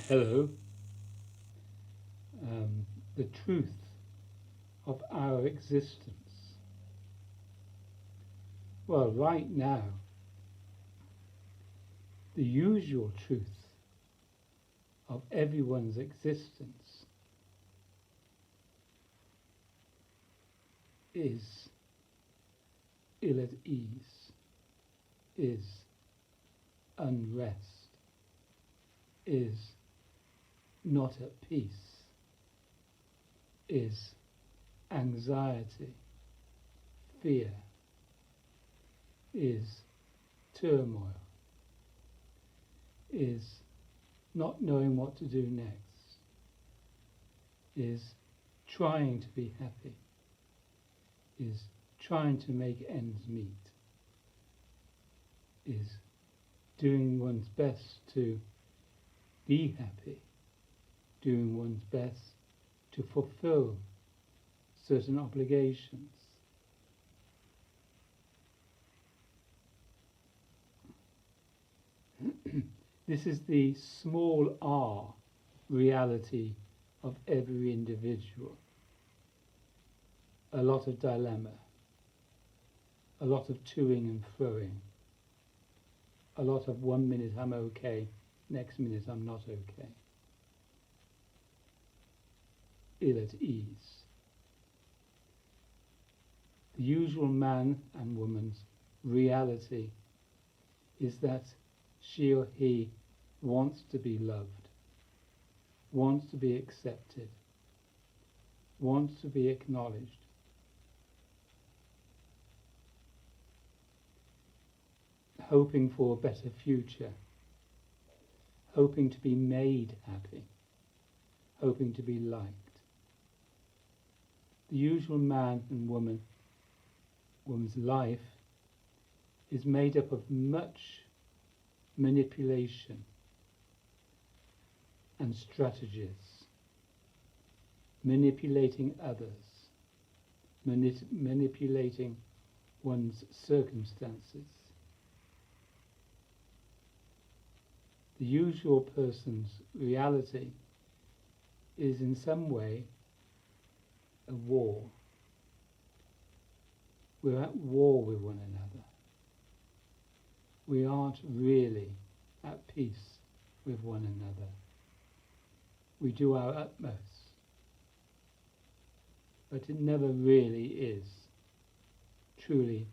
Hello. The truth of our existence. Well, right now, the usual truth of everyone's existence is ill at ease, is unrest, is not at peace, is anxiety, fear, is turmoil, is not knowing what to do next, is trying to be happy, is trying to make ends meet, is doing one's best to be happy, doing one's best to fulfill certain obligations. This is the small r reality of every individual. A lot of dilemma, a lot of toing and froing, a lot of 1 minute I'm okay, next minute I'm not okay. Ill at ease. The usual man and woman's reality is that she or he wants to be loved, wants to be accepted, wants to be acknowledged. Hoping for a better future, hoping to be made happy, hoping to be liked. The usual man and woman's life is made up of much manipulation and strategies, manipulating others, manipulating one's circumstances. The usual person's reality is in some way a war. We're at war with one another. We aren't really at peace with one another. We do our utmost, but it never really is truly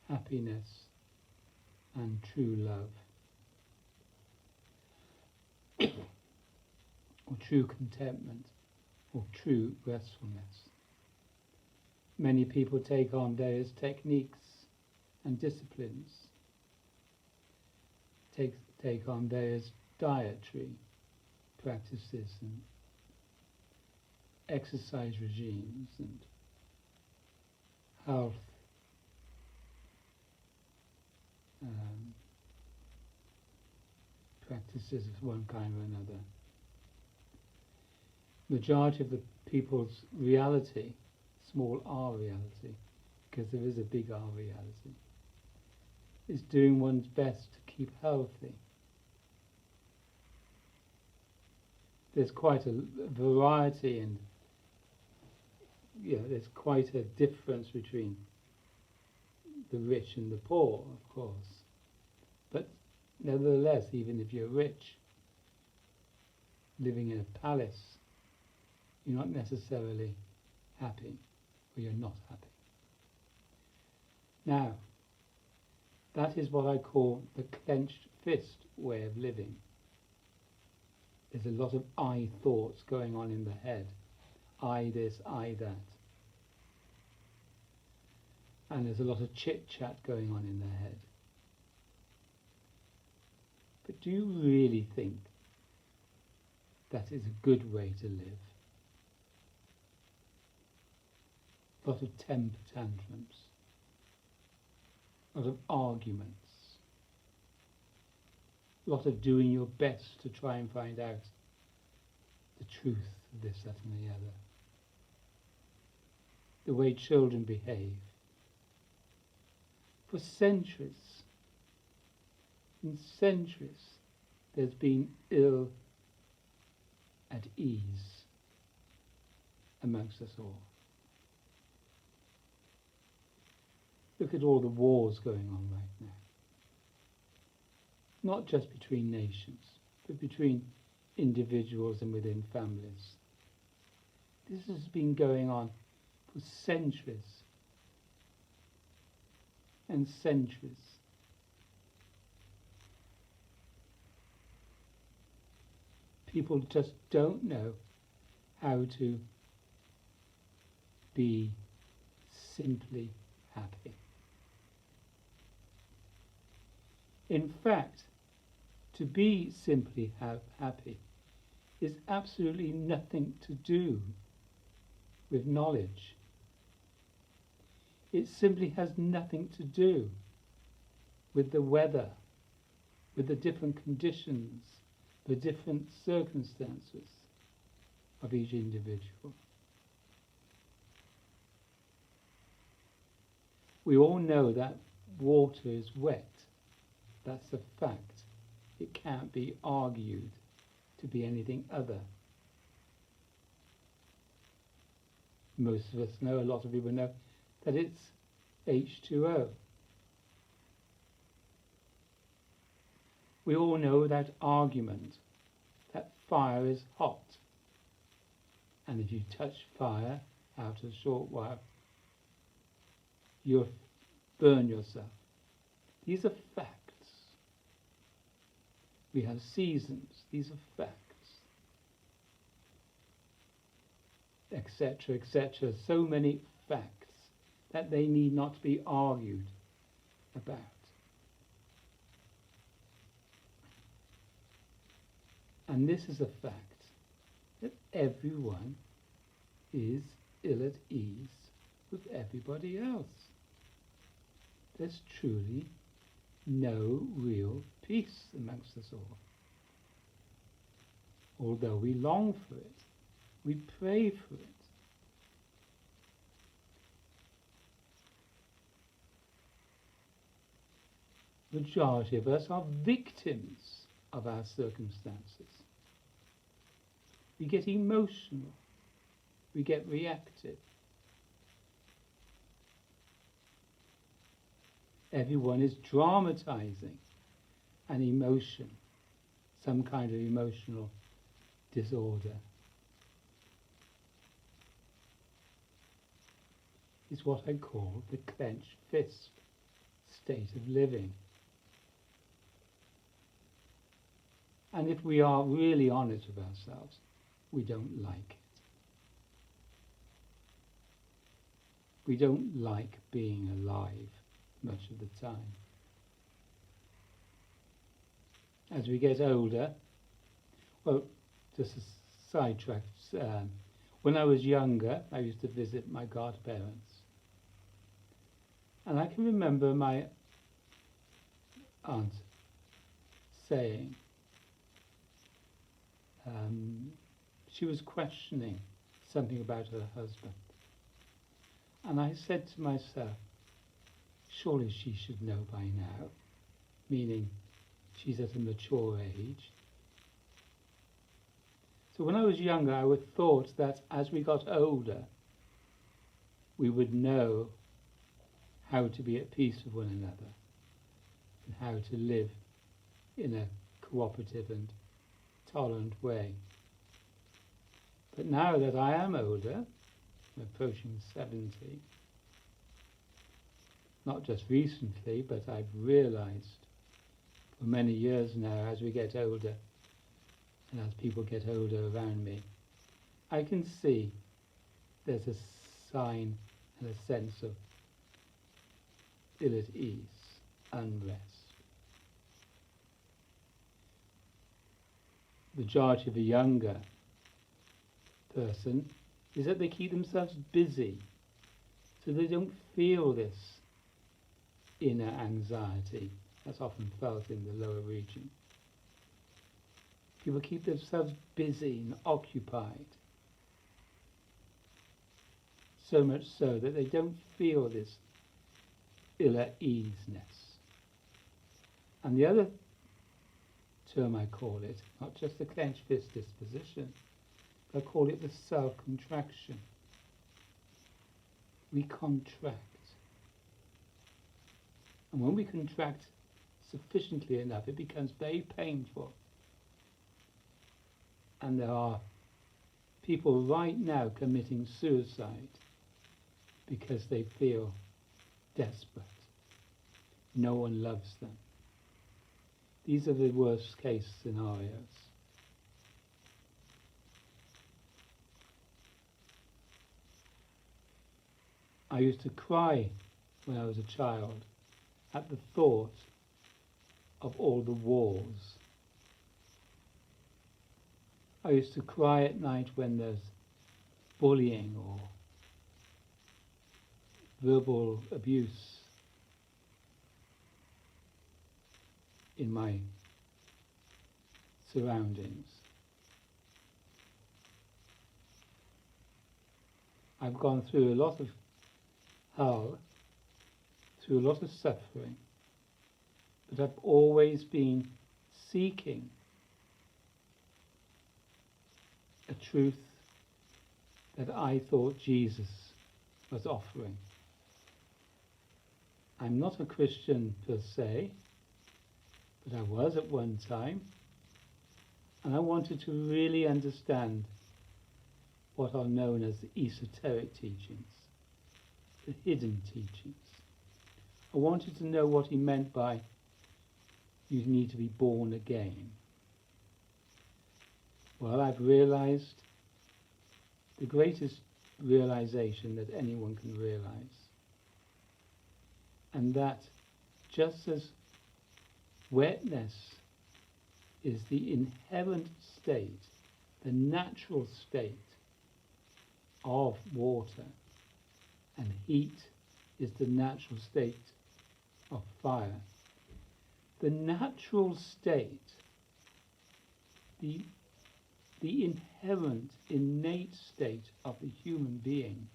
happiness and true love, or true contentment, or true restfulness. Many people take on various techniques and disciplines, take on various dietary practices and exercise regimes and health practices of one kind or another. Majority of the people's reality, small r reality, because there is a big R reality, is doing one's best to keep healthy. There's quite a variety and there's quite a difference between the rich and the poor, of course. But nevertheless, even if you're rich, living in a palace, you're not necessarily happy, or you're not happy. Now, that is what I call the clenched fist way of living. There's a lot of I thoughts going on in the head. I this, I that. And there's a lot of chit-chat going on in the head. But do you really think that is a good way to live? A lot of temper tantrums, a lot of arguments, a lot of doing your best to try and find out the truth of this, that and the other. The way children behave. For centuries, in centuries, there's been ill at ease amongst us all. Look at all the wars going on right now. Not just between nations, but between individuals and within families. This has been going on for centuries and centuries. People just don't know how to be simply happy. In fact, to be simply happy is absolutely nothing to do with knowledge. It simply has nothing to do with the weather, with the different conditions, the different circumstances of each individual. We all know that water is wet. That's a fact. It can't be argued to be anything other. Most of us know, a lot of people know, that it's H2O. We all know that argument, that fire is hot. And if you touch fire after a short while, you'll burn yourself. These are facts. We have seasons. These are facts. Etc., etc. So many facts that they need not be argued about. And this is a fact, that everyone is ill at ease with everybody else. There's truly no real peace amongst us all. Although we long for it, we pray for it. The majority of us are victims of our circumstances. We get emotional. We get reactive. Everyone is dramatizing an emotion, some kind of emotional disorder. It's what I call the clenched fist state of living. And if we are really honest with ourselves, we don't like it. We don't like being alive much of the time. As we get older, well, just a sidetrack, when I was younger, I used to visit my godparents. And I can remember my aunt saying, she was questioning something about her husband. And I said to myself, surely she should know by now, meaning she's at a mature age. So when I was younger, I would have thought that as we got older, we would know how to be at peace with one another and how to live in a cooperative and tolerant way. But now that I am older, I'm approaching 70, not just recently, but I've realized for many years now, as we get older and as people get older around me, I can see there's a sign and a sense of ill at ease, unrest. The majority of a younger person is that they keep themselves busy so they don't feel this inner anxiety that's often felt in the lower region. People keep themselves busy and occupied, so much so that they don't feel this ill at easeness. And the other term I call it, not just the clenched fist disposition, I call it the self-contraction. We contract. And when we contract sufficiently enough, it becomes very painful. And there are people right now committing suicide because they feel desperate. No one loves them. These are the worst case scenarios. I used to cry when I was a child at the thought of all the wars. I used to cry at night when there's bullying or verbal abuse in my surroundings. I've gone through a lot of hell, through a lot of suffering, but I've always been seeking a truth that I thought Jesus was offering. I'm not a Christian per se, but I was at one time, and I wanted to really understand what are known as the esoteric teachings, the hidden teachings. I wanted to know what he meant by you need to be born again. Well, I've realized the greatest realization that anyone can realize, and that just as wetness is the inherent state, the natural state of water, and heat is the natural state of fire, the natural state, the inherent, innate state of the human being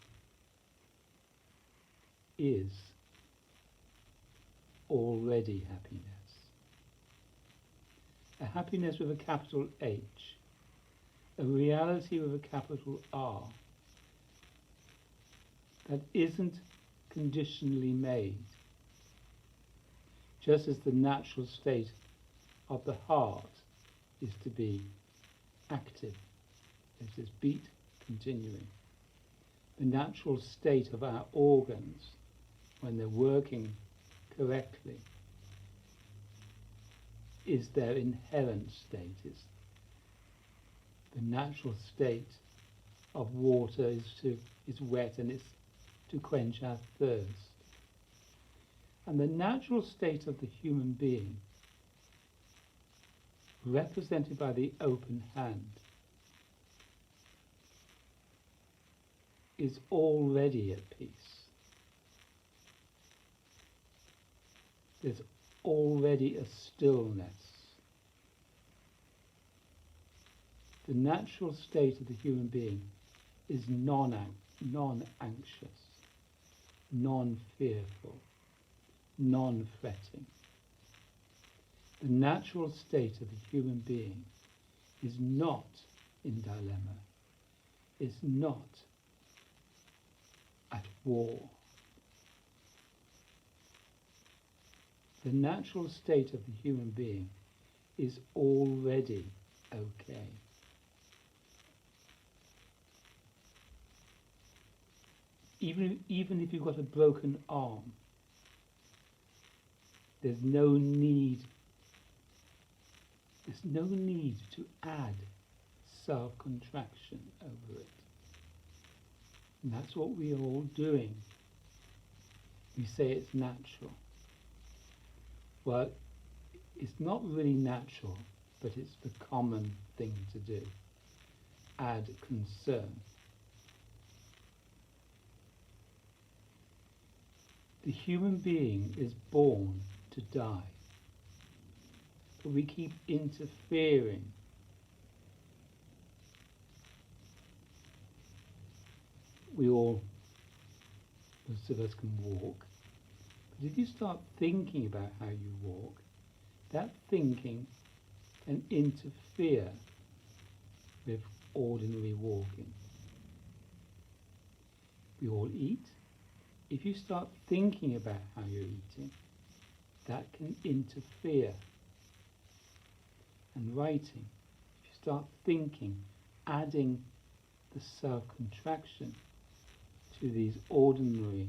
is already happiness. A happiness with a capital H, a reality with a capital R, that isn't conditionally made, just as the natural state of the heart is to be active, there's this beat continuing. The natural state of our organs, when they're working correctly, is their inherent state. It's the natural state of water is wet, and it's to quench our thirst. And the natural state of the human being, represented by the open hand, is already at peace. There's already a stillness. The natural state of the human being is non-anxious, non-fearful, non-fretting. The natural state of the human being is not in dilemma, is not at war. The natural state of the human being is already okay. Even if you've got a broken arm, there's no need to add self-contraction over it. And that's what we are all doing. We say it's natural. Well, it's not really natural, but it's the common thing to do. Add concern. The human being is born to die, but we keep interfering. Most of us can walk, but if you start thinking about how you walk, that thinking can interfere with ordinary walking. We all eat. If you start thinking about how you're eating, that can interfere. And writing, if you start thinking, adding the self-contraction to these ordinary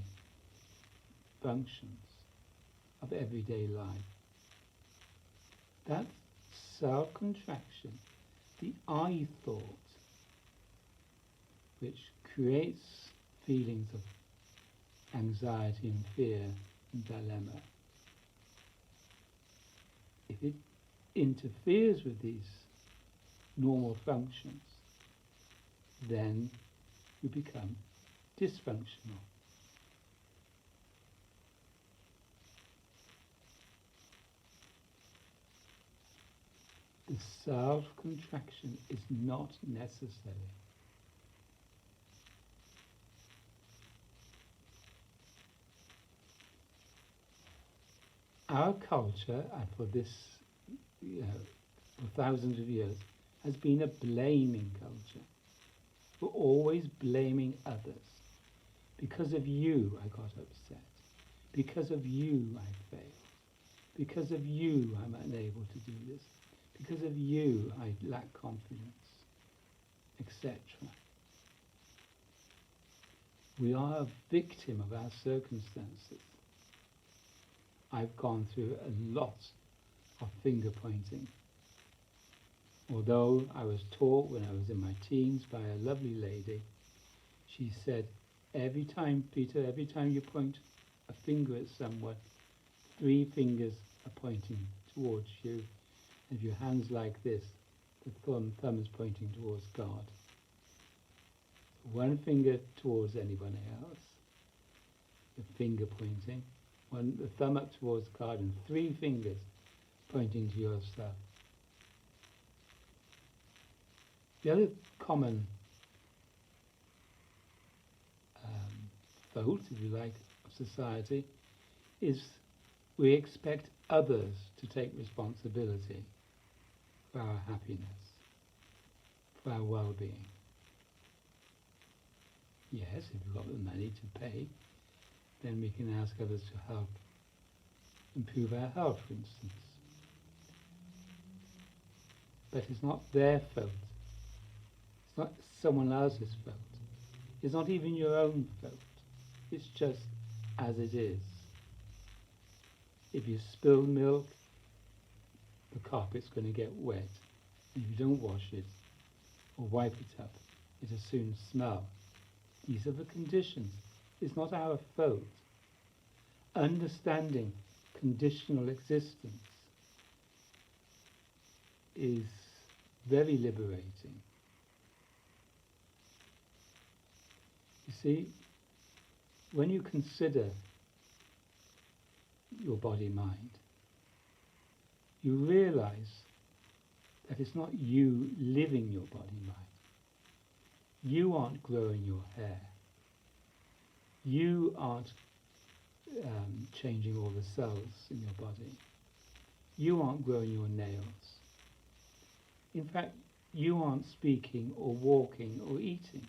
functions of everyday life, that self-contraction, the I thought, which creates feelings of anxiety and fear and dilemma, if it interferes with these normal functions, then you become dysfunctional. The self-contraction is not necessary. Our culture, and for this, for thousands of years, has been a blaming culture. We're always blaming others. Because of you, I got upset. Because of you, I failed. Because of you, I'm unable to do this. Because of you, I lack confidence, etc. We are a victim of our circumstances. I've gone through a lot of finger pointing. Although I was taught when I was in my teens by a lovely lady, she said, every time, Peter, every time you point a finger at someone, 3 fingers are pointing towards you. And if your hand's like this, the thumb is pointing towards God. 1 finger towards anyone else, the finger pointing, the thumb up towards God, and 3 fingers pointing to yourself. The other common fault, if you like, of society is we expect others to take responsibility for our happiness, for our well-being. Yes, if we've got the money to pay, then we can ask others to help improve our health, for instance. But it's not their fault. It's not someone else's fault. It's not even your own fault. It's just as it is. If you spill milk, the carpet's going to get wet. If you don't wash it or wipe it up, it'll soon smell. These are the conditions. It's not our fault. Understanding conditional existence is very liberating. You see, when you consider your body-mind, you realize that it's not you living your body-mind. You aren't growing your hair. You aren't changing all the cells in your body. You aren't growing your nails. In fact, you aren't speaking or walking or eating.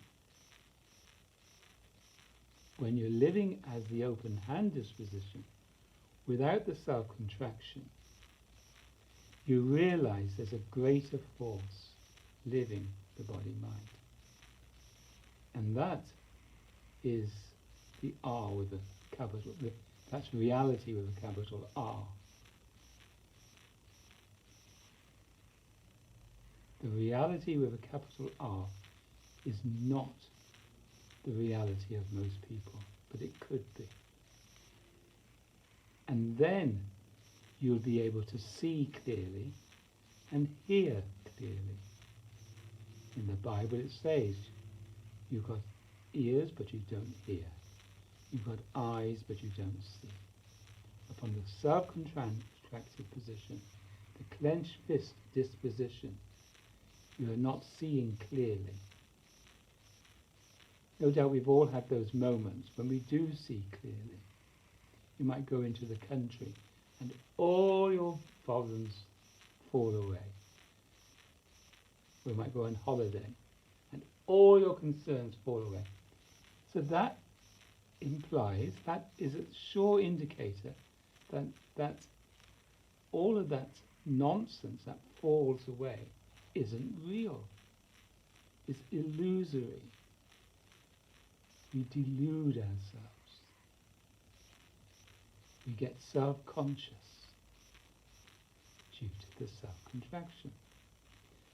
When you're living as the open-hand disposition, without the self-contraction, you realize there's a greater force living the body-mind. And that is the R with a capital, that's reality with a capital R. The reality with a capital R is not the reality of most people, but it could be. And then you'll be able to see clearly and hear clearly. In the Bible it says, you've got ears but you don't hear. You've got eyes but you don't see. Upon the self-contracted position, the clenched fist disposition, you are not seeing clearly. No doubt we've all had those moments when we do see clearly. You might go into the country and all your problems fall away. We might go on holiday All your concerns fall away. So that implies, that is a sure indicator that all of that nonsense that falls away isn't real. It's illusory. We delude ourselves. We get self-conscious due to the self-contraction.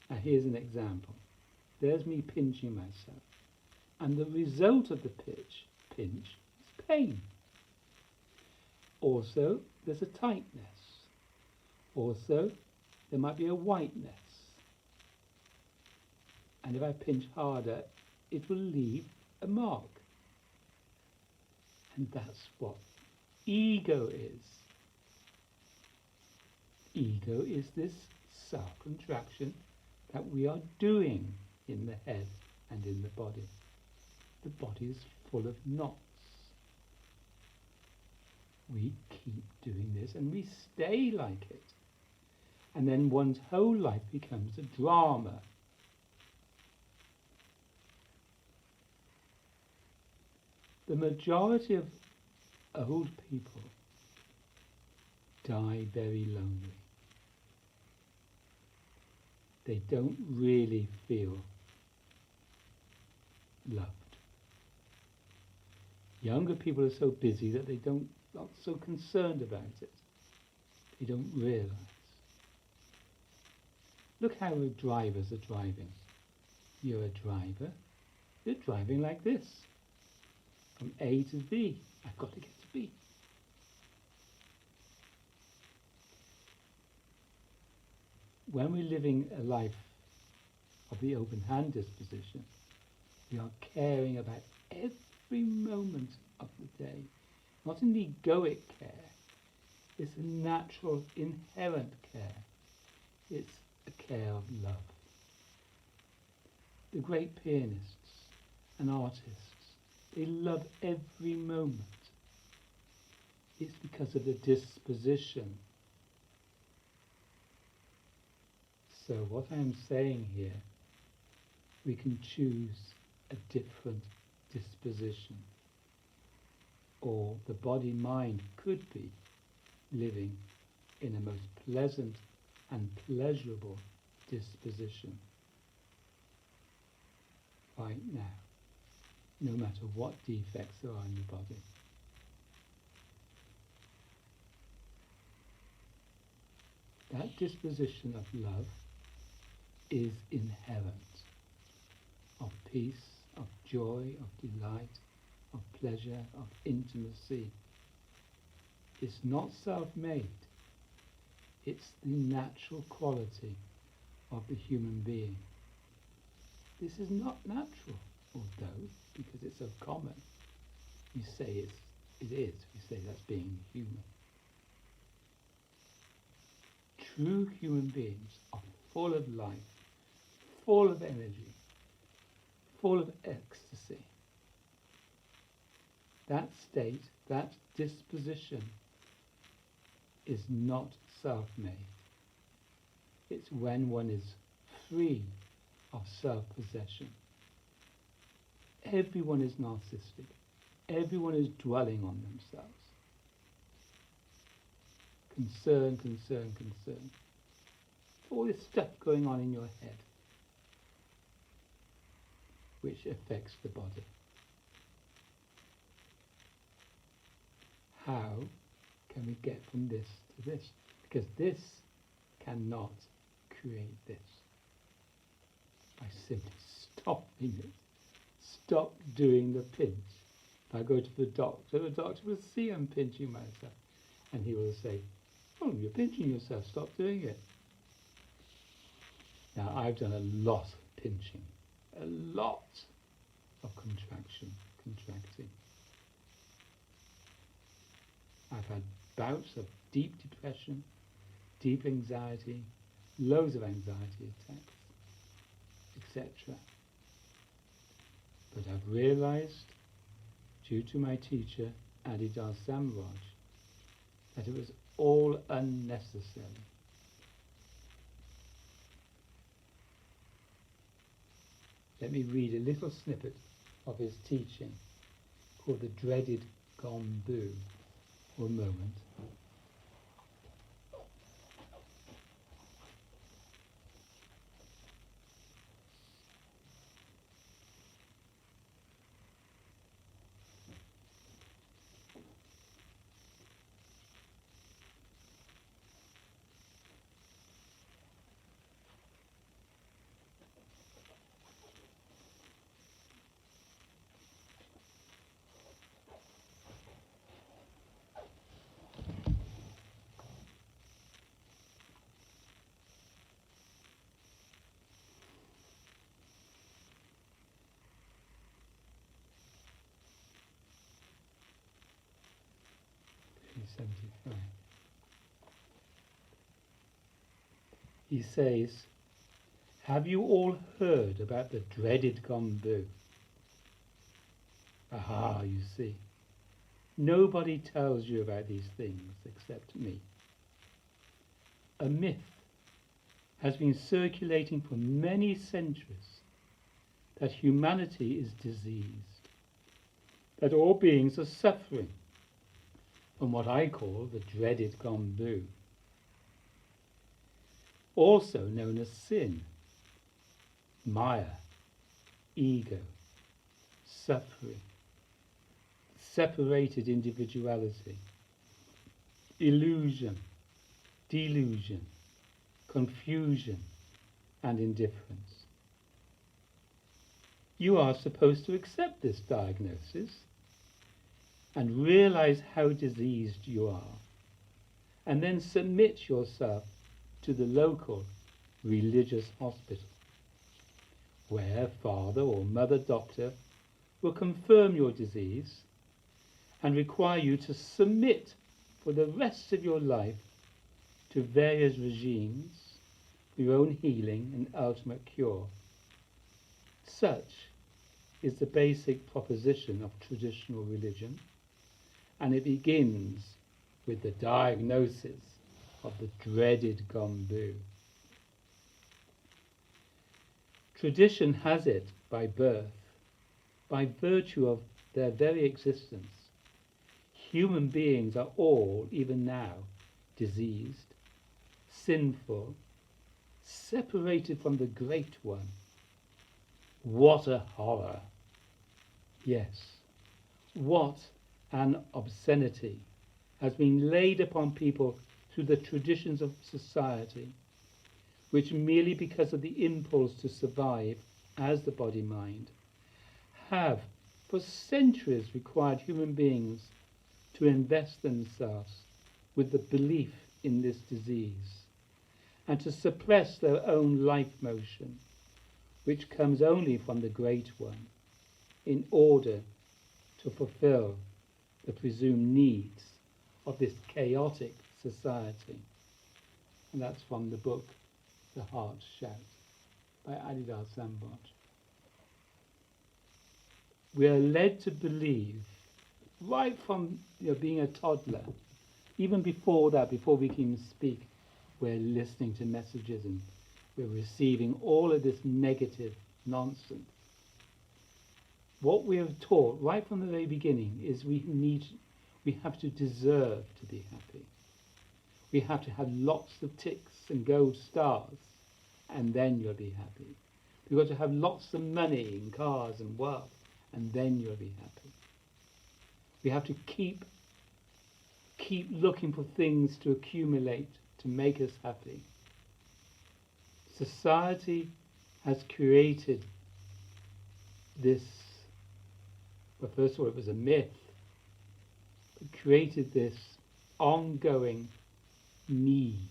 Now here's an example. There's me pinching myself. And the result of the pinch is pain. Also, there's a tightness. Also, there might be a whiteness. And if I pinch harder, it will leave a mark. And that's what ego is. Ego is this self-contraction that we are doing in the head and in the body. The body is full of knots. We keep doing this and we stay like it. And then one's whole life becomes a drama. The majority of old people die very lonely. They don't really feel loved. Younger people are so busy that they not so concerned about it. They don't realise. Look how drivers are driving. You're a driver. You're driving like this. From A to B. I've got to get to B. When we're living a life of the open hand disposition, we are caring about every moment of the day. Not an egoic care. It's a natural, inherent care. It's a care of love. The great pianists and artists, they love every moment. It's because of the disposition. So what I'm saying here, we can choose a different disposition. Or the body-mind could be living in a most pleasant and pleasurable disposition right now, no matter what defects there are in the body. That disposition of love is inherent, of peace, of joy, of delight, of pleasure, of intimacy. It's not self-made. It's the natural quality of the human being. This is not natural, although, because it's so common, we say it is. We say that's being human. True human beings are full of life, full of energy, full of ecstasy. That state, that disposition is not self-made. It's when one is free of self-possession. Everyone is narcissistic. Everyone is dwelling on themselves. Concern, concern, concern. All this stuff going on in your head, which affects the body. How can we get from this to this? Because this cannot create this. By simply stopping it. Stop doing the pinch. If I go to the doctor will see I'm pinching myself. And he will say, oh, you're pinching yourself, stop doing it. Now, I've done a lot of pinching. A lot of contracting. I've had bouts of deep depression, deep anxiety, loads of anxiety attacks, etc. But I've realized, due to my teacher, Adidar Samraj, that it was all unnecessary. let me read a little snippet of his teaching called the dreaded Gombu for a moment. He says, have you all heard about the dreaded Gombu? Aha, you see. Nobody tells you about these things except me. A myth has been circulating for many centuries that humanity is diseased, that all beings are suffering from what I call the dreaded Gombu, also known as sin, Maya, ego, suffering, separated individuality, illusion, delusion, confusion, and indifference. You are supposed to accept this diagnosis and realize how diseased you are, and then submit yourself to the local religious hospital, where father or mother doctor will confirm your disease and require you to submit for the rest of your life to various regimes for your own healing and ultimate cure. Such is the basic proposition of traditional religion, and it begins with the diagnosis of the dreaded Gombu. Tradition has it by birth, by virtue of their very existence. Human beings are all, even now, diseased, sinful, separated from the Great One. What a horror! Yes, what an obscenity has been laid upon people through the traditions of society, which merely because of the impulse to survive as the body-mind, have for centuries required human beings to invest themselves with the belief in this disease, and to suppress their own life motion, which comes only from the Great One, in order to fulfill the presumed needs of this chaotic society. And that's from the book The Heart's Shout by Adidar Sambot. We are led to believe right from being a toddler, even before that, before we can speak, we're listening to messages and we're receiving all of this negative nonsense. What we are taught right from the very beginning is we have to deserve to be happy. We have to have lots of ticks and gold stars, and then you'll be happy. We've got to have lots of money and cars and wealth, and then you'll be happy. We have to keep looking for things to accumulate to make us happy. Society has created this, well, first of all, it was a myth. It created this ongoing need.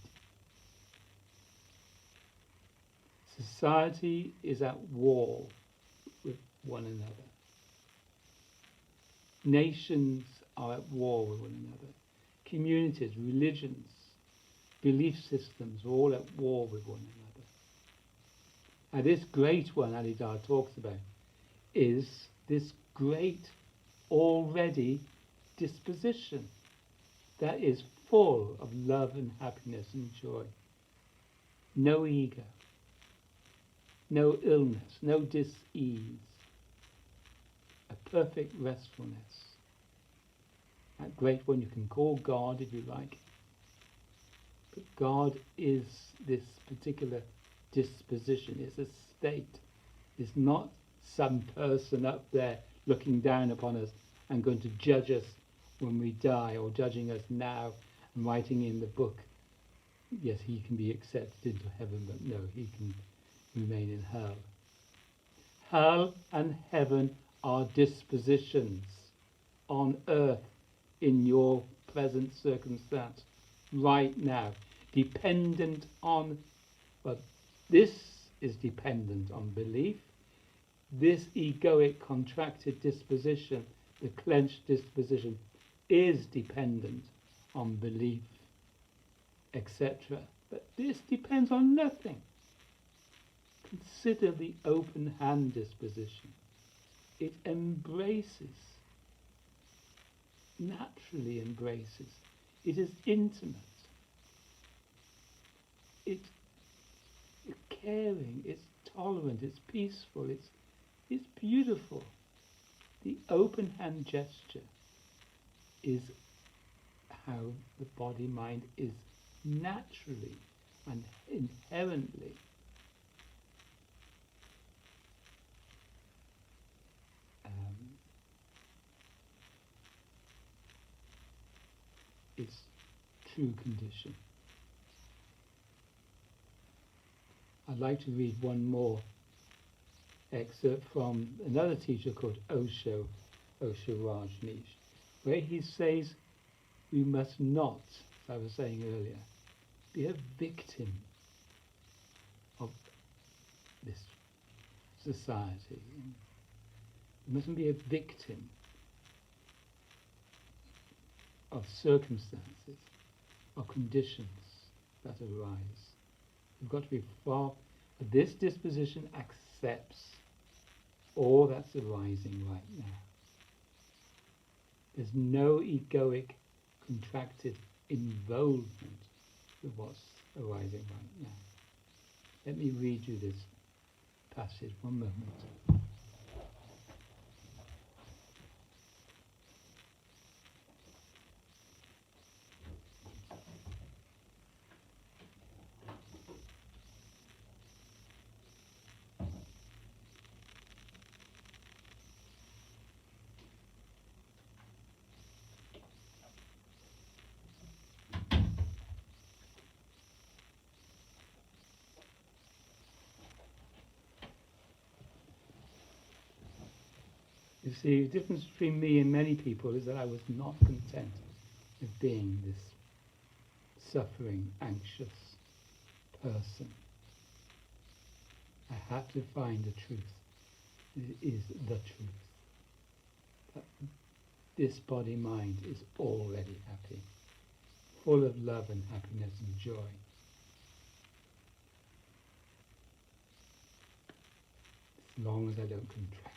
Society is at war with one another. Nations are at war with one another. Communities, religions, belief systems are all at war with one another. And this great one Alidar talks about is this great already disposition that is full of love and happiness and joy. No ego. no illness, no dis-ease, a perfect restfulness. That great one you can call God if you like. But God is this particular disposition. It's a state. It's not some person up there looking down upon us and going to judge us when we die, or judging us now and writing in the book, yes, he can be accepted into heaven, but no, he can remain in hell. Hell and heaven are dispositions on earth in your present circumstance right now, dependent on, but this is dependent on belief. This egoic contracted disposition, the clenched disposition, is dependent on belief, etc. But this depends on nothing. Consider the open hand disposition. It embraces, naturally embraces. It is intimate. It's caring, it's tolerant, it's peaceful, it's beautiful. The open hand gesture is how the body-mind is naturally and inherently its true condition. I'd like to read one more excerpt from another teacher called Osho Rajneesh, where he says we must not, as I was saying earlier, be a victim of this society. We mustn't be a victim of circumstances, of conditions that arise. We've got to be far. This disposition accepts all that's arising right now. There's no egoic, contracted involvement with what's arising right now. Let me read you this passage, one moment. You see, the difference between me and many people is that I was not content with being this suffering, anxious person. I had to find the truth. It is the truth. That this body-mind is already happy, full of love and happiness and joy. As long as I don't contract.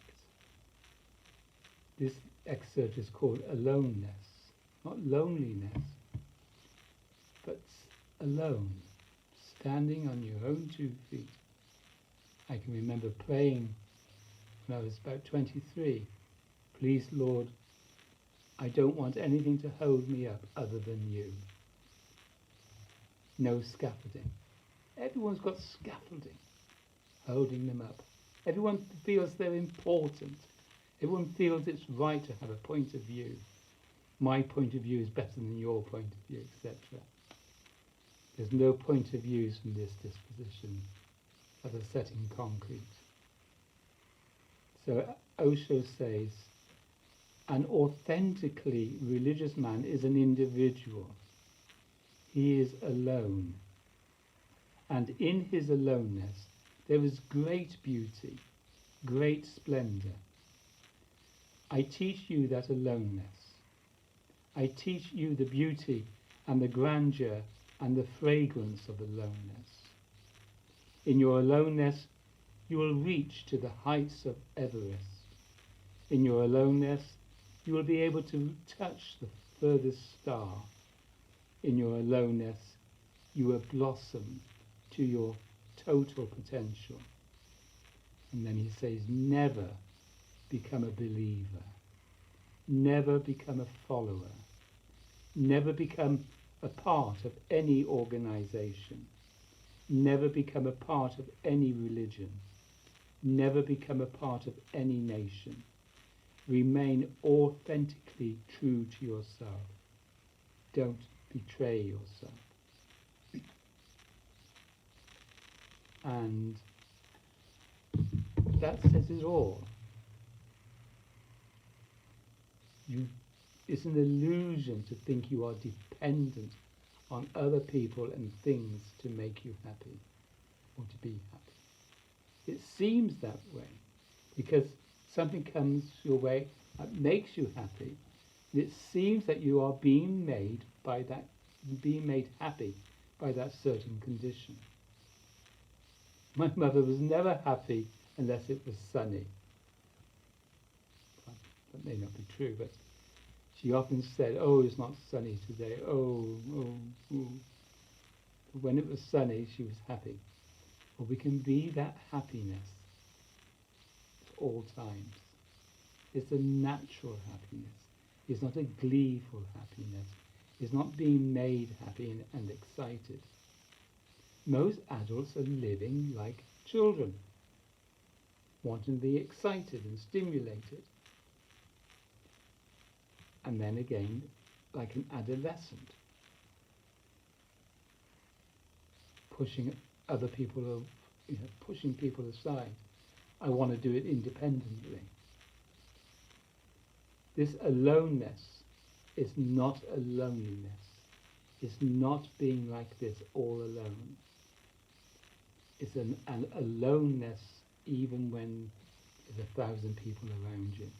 This excerpt is called aloneness, not loneliness, but alone, standing on your own 2 feet. I can remember praying when I was about 23, please Lord, I don't want anything to hold me up other than you. No scaffolding. Everyone's got scaffolding holding them up. Everyone feels they're important. Everyone feels it's right to have a point of view. My point of view is better than your point of view, etc. There's no point of views from this disposition as a set in concrete. So Osho says, an authentically religious man is an individual. He is alone. And in his aloneness, there is great beauty, great splendor. I teach you that aloneness. I teach you the beauty and the grandeur and the fragrance of aloneness. In your aloneness, you will reach to the heights of Everest. In your aloneness, you will be able to touch the furthest star. In your aloneness, you will blossom to your total potential. And then he says, never become a believer, never become a follower, never become a part of any organization, never become a part of any religion, never become a part of any nation. Remain authentically true to yourself. Don't betray yourself. And that says it all. It's an illusion to think you are dependent on other people and things to make you happy or to be happy. It seems that way because something comes your way that makes you happy. It seems that you are being made happy by that certain condition. My mother was never happy unless it was sunny. Well, that may not be true, but she often said, "Oh, it's not sunny today. Oh, oh, oh." But when it was sunny, she was happy. Well, we can be that happiness at all times. It's a natural happiness. It's not a gleeful happiness. It's not being made happy and excited. Most adults are living like children, wanting to be excited and stimulated. And then again, like an adolescent, pushing other people, pushing people aside. I want to do it independently. This aloneness is not a loneliness. It's not being like this all alone. It's an aloneness even when there's 1,000 people around you.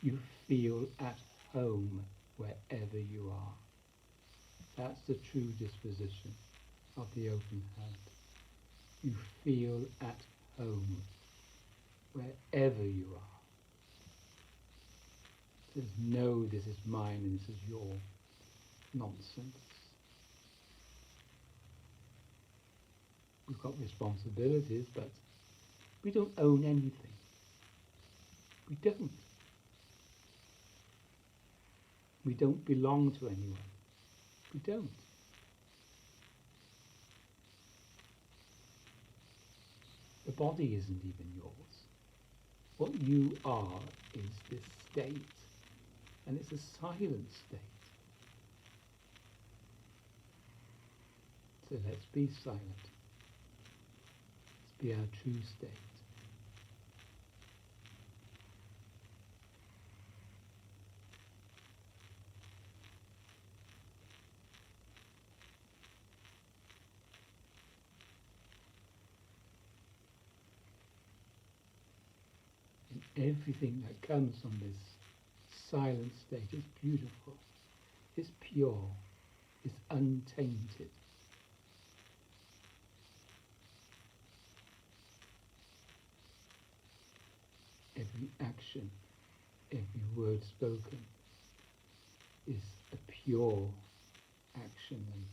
You feel at home wherever you are. That's the true disposition of the open heart. You feel at home wherever you are. There's no, this is mine and this is your nonsense. We've got responsibilities, but we don't own anything. We don't. We don't belong to anyone. We don't. The body isn't even yours. What you are is this state, and it's a silent state. So let's be silent. Let's be our true state. Everything that comes from this silent state is beautiful, it's pure, it's untainted. Every action, every word spoken is a pure action. And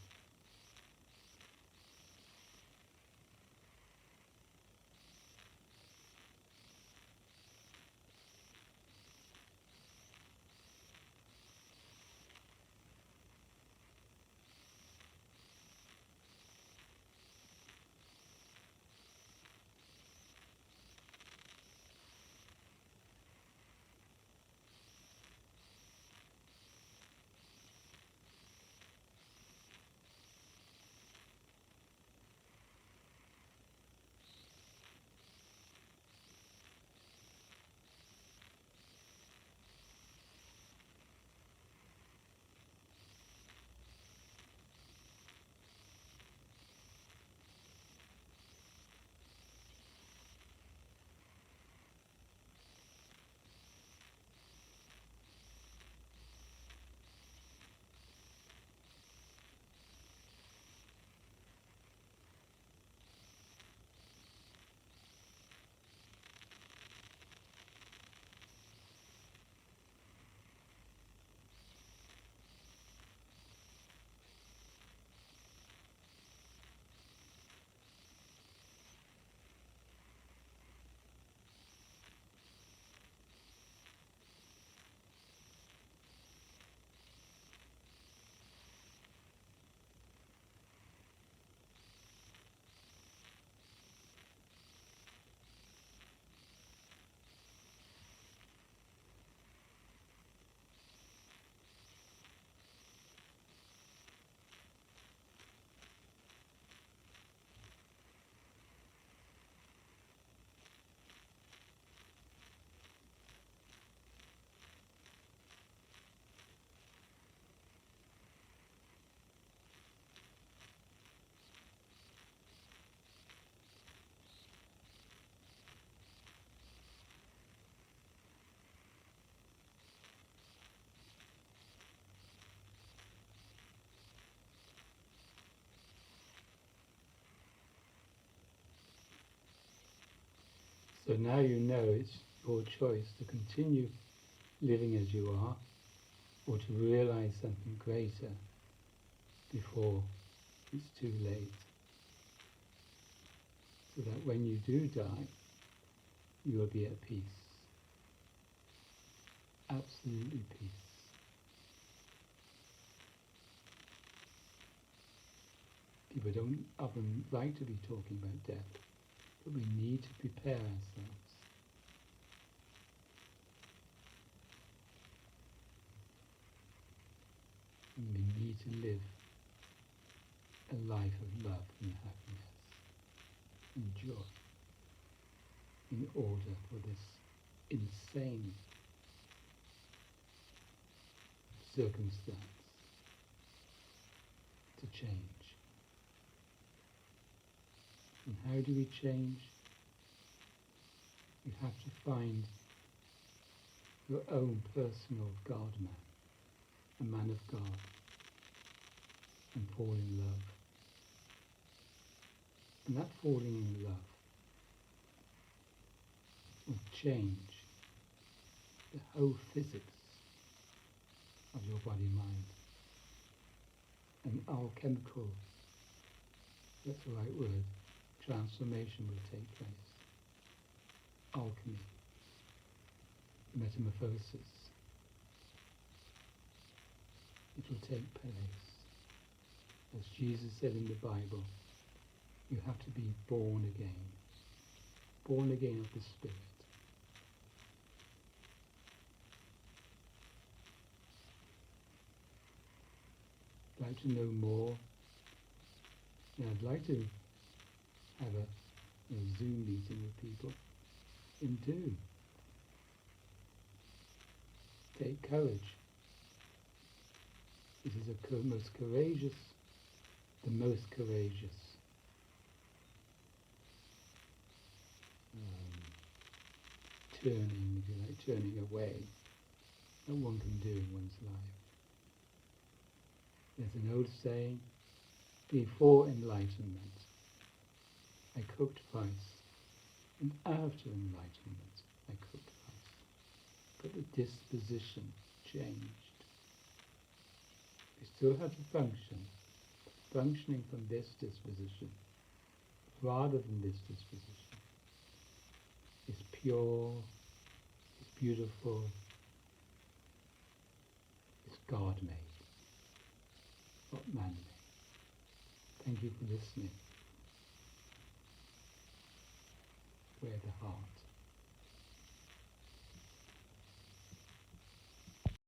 So now you know it's your choice to continue living as you are, or to realize something greater before it's too late. So that when you do die, you will be at peace. Absolutely peace. People don't often like to be talking about death, but we need to prepare ourselves. And we need to live a life of love and happiness and joy in order for this insane circumstance to change. And how do we change? You have to find your own personal God-man, a man of God, and fall in love. And that falling in love will change the whole physics of your body-mind. An alchemical, that's the right word, transformation will take place. Alchemy, metamorphosis. It will take place. As Jesus said in the Bible, you have to be born again. Born again of the Spirit. I'd like to know more. And I'd like to have a Zoom meeting with people. And do. Take courage. It is the most courageous turning, if you like, turning away that one can do in one's life. There's an old saying, before enlightenment, I cooked rice, and after enlightenment, I cooked rice. But the disposition changed. We still have to function, functioning from this disposition, rather than this disposition. It's pure, it's beautiful, it's God-made, not man-made. Thank you for listening. Wear the heart.